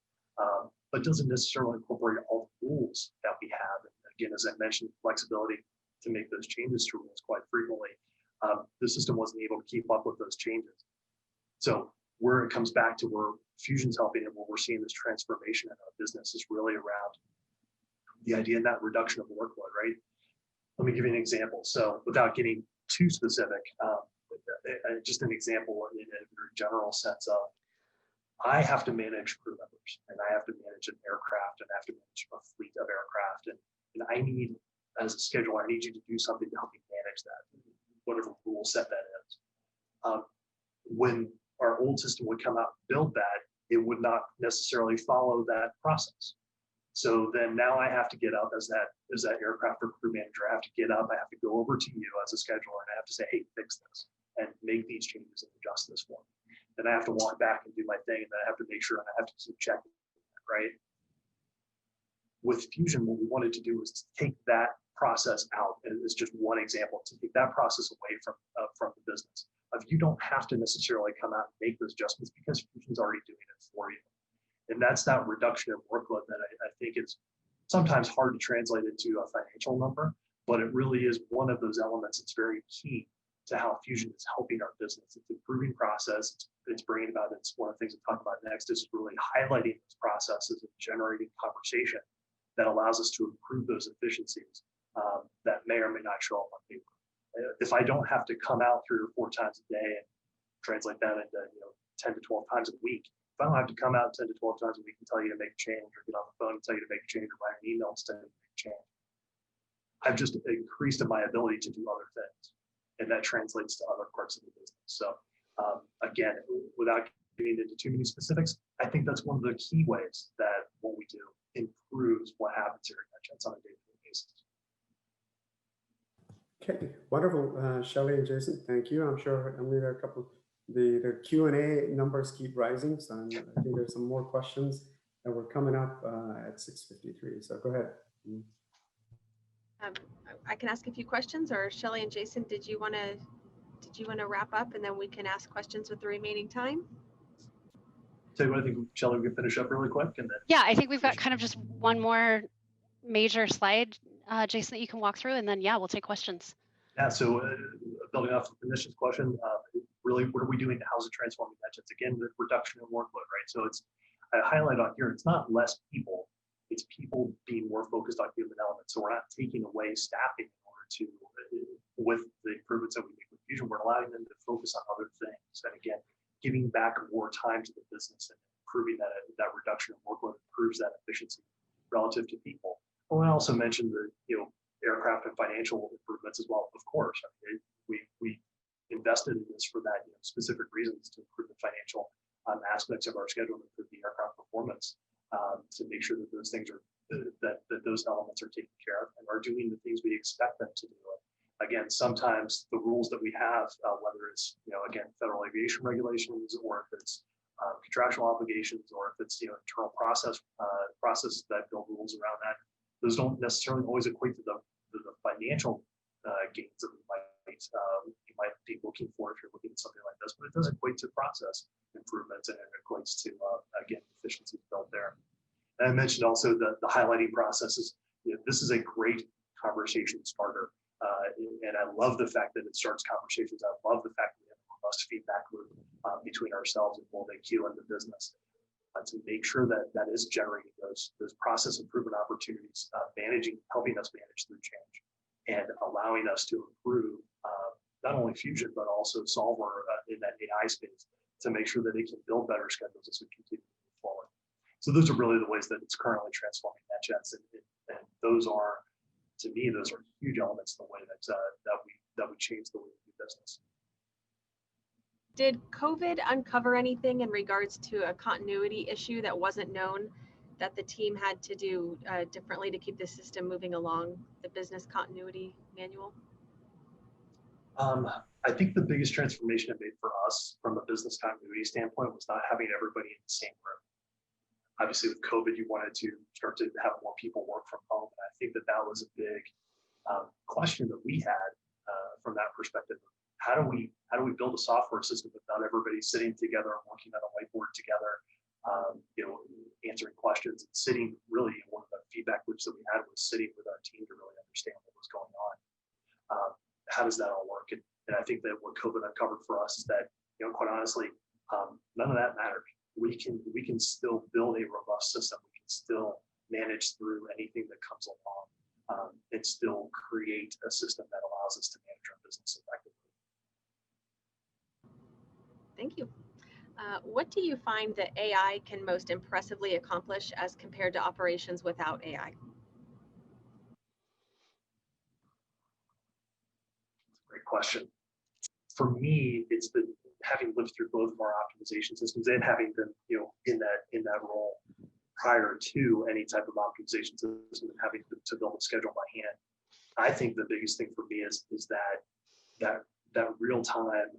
but doesn't necessarily incorporate all the rules that we have. And again, as I mentioned, flexibility to make those changes to rules quite frequently. The system wasn't able to keep up with those changes. So where it comes back to where Fusion's helping and where we're seeing this transformation in our business is really around the idea of that reduction of workload, right? Let me give you an example. So without getting too specific, just an example in a very general sense of, I have to manage crew members, and I have to manage an aircraft, and I have to manage a fleet of aircraft. And I need, as a scheduler, I need you to do something to help me manage that, whatever rule set that is. When our old system would come out and build that, it would not necessarily follow that process. So then now I have to get up as that aircraft or crew manager. I have to get up. I have to go over to you as a scheduler, and I have to say, hey, fix this and make these changes and adjust this for me. Then I have to walk back and do my thing, and then I have to make sure, and I have to keep checking, right? with Fusion, what we wanted to do was to take that process out, and it's just one example, to take that process away from the business. You don't have to necessarily come out and make those adjustments because Fusion's already doing it for you. And that's that reduction of workload that I think is sometimes hard to translate into a financial number, but it really is one of those elements that's very key to how Fusion is helping our business. It's improving process, it's bringing about, it's one of the things we'll talk about next, is really highlighting those processes and generating conversation that allows us to improve those efficiencies that may or may not show up on paper. If I don't have to come out 3 or 4 times a day and translate that into 10 to 12 times a week, if I don't have to come out 10 to 12 times a week and tell you to make a change, or get on the phone and tell you to make a change, or write an email instead of make a change, I've just increased my ability to do other things, and that translates to other parts of the business. So again, without getting into too many specifics, I think that's one of the key ways that what we do improves what happens here at VantagePoint on a day-to-day basis. Okay, wonderful, Shelley and Jason. Thank you. I'm sure only there are a couple. The Q&A numbers keep rising, so I think there's some more questions that were coming up at 6:53. So go ahead. I can ask a few questions, or Shelley and Jason, did you want to wrap up and then we can ask questions with the remaining time? So I think, Shelley, we can finish up really quick, and then Yeah, I think we've got kind of just one more major slide, Jason, that you can walk through, and then yeah, we'll take questions. Yeah, so building off the initial question, really, what are we doing to house it transforming VantagePoint? Again, the reduction in workload, right? So it's, I highlight on here, it's not less people, it's people being more focused on human elements. So we're not taking away staffing in order to, with the improvements that we make with Fusion, we're allowing them to focus on other things. And again, giving back more time to the business and improving that reduction in workload improves that efficiency relative to people. Well, I also mentioned the aircraft and financial improvements as well. Of course, I mean, we invested in this for that specific reasons, to improve the financial aspects of our schedule, and improve the aircraft performance, to make sure that those things are that those elements are taken care of and are doing the things we expect them to do. Again, sometimes the rules that we have, whether it's again federal aviation regulations, or if it's contractual obligations, or if it's internal processes that build rules around that, those don't necessarily always equate to the financial gains that you might be looking for if you're looking at something like this, but it does equate to process improvements, and it equates to again efficiencies built there. And I mentioned also the highlighting processes. This is a great conversation starter, and I love the fact that it starts conversations. I love the fact that we have a robust feedback loop between ourselves and VantagePoint and the business, to make sure that that is generating those process improvement opportunities, helping us manage through change, and allowing us to improve not only Fusion, but also Solver in that AI space, to make sure that it can build better schedules as we continue to move forward. So those are really the ways that it's currently transforming VantagePoint, and those are, to me, those are huge elements in the way that we change the way we do business. Did COVID uncover anything in regards to a continuity issue that wasn't known, that the team had to do differently to keep the system moving along the business continuity manual? I think the biggest transformation it made for us from a business continuity standpoint was not having everybody in the same room. Obviously, with COVID, you wanted to start to have more people work from home. And I think that was a big question that we had from that perspective. How do we build a software system without everybody sitting together and working on a whiteboard together, answering questions, and sitting really, one of the feedback loops that we had was sitting with our team to really understand what was going on. How does that all work? And I think that what COVID uncovered for us is that, quite honestly, none of that matters. We can still build a robust system. We can still manage through anything that comes along, and still create a system that allows us to manage our business effectively. Thank you. What do you find that AI can most impressively accomplish as compared to operations without AI? Great question. For me, it's having lived through both of our optimization systems, and having been in that role prior to any type of optimization system, and having to build a schedule by hand. I think the biggest thing for me is that real time,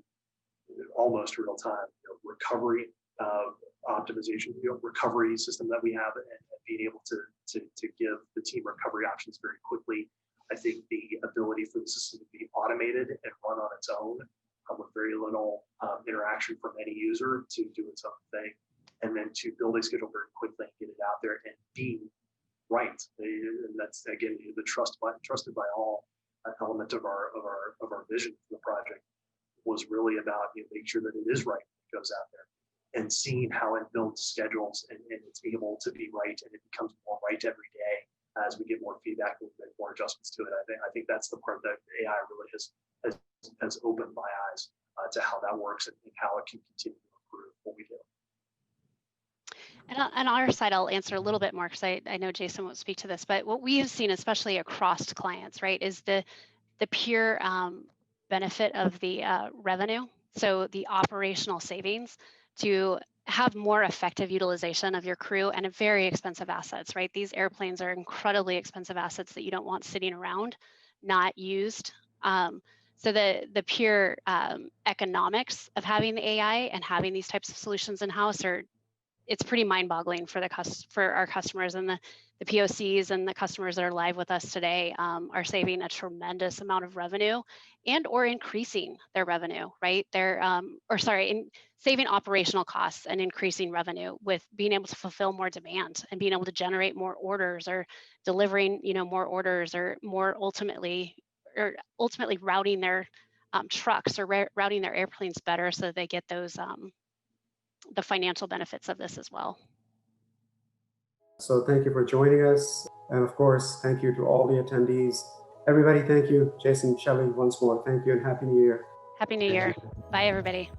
almost real time recovery optimization, recovery system that we have, and being able to give the team recovery options very quickly. I think the ability for the system to be automated and run on its own with very little interaction from any user to do its own thing, and then to build a schedule very quickly and get it out there and be right. And that's again the trusted by all element of our vision for the project was really about making sure that it is right when it goes out there, and seeing how it builds schedules and it's able to be right, and it becomes more right every day as we get more feedback and make more adjustments to it. I think that's the part that AI really has opened my eyes to how that works and how it can continue to improve what we do. And on our side, I'll answer a little bit more because I know Jason won't speak to this, but what we have seen, especially across clients, right, is the pure benefit of the revenue. So the operational savings to have more effective utilization of your crew and very expensive assets, right? These airplanes are incredibly expensive assets that you don't want sitting around, not used. So the pure economics of having the AI and having these types of solutions in-house it's pretty mind-boggling for our customers, and the POCs and the customers that are live with us today are saving a tremendous amount of revenue or increasing their revenue, right? Saving operational costs and increasing revenue with being able to fulfill more demand and being able to generate more orders, or delivering more orders, or ultimately routing their trucks or routing their airplanes better so that they get those the financial benefits of this as well. So thank you for joining us. And of course, thank you to all the attendees. Everybody, thank you. Jason, Shelley, once more, thank you and Happy New Year. Happy New Year. Bye, everybody.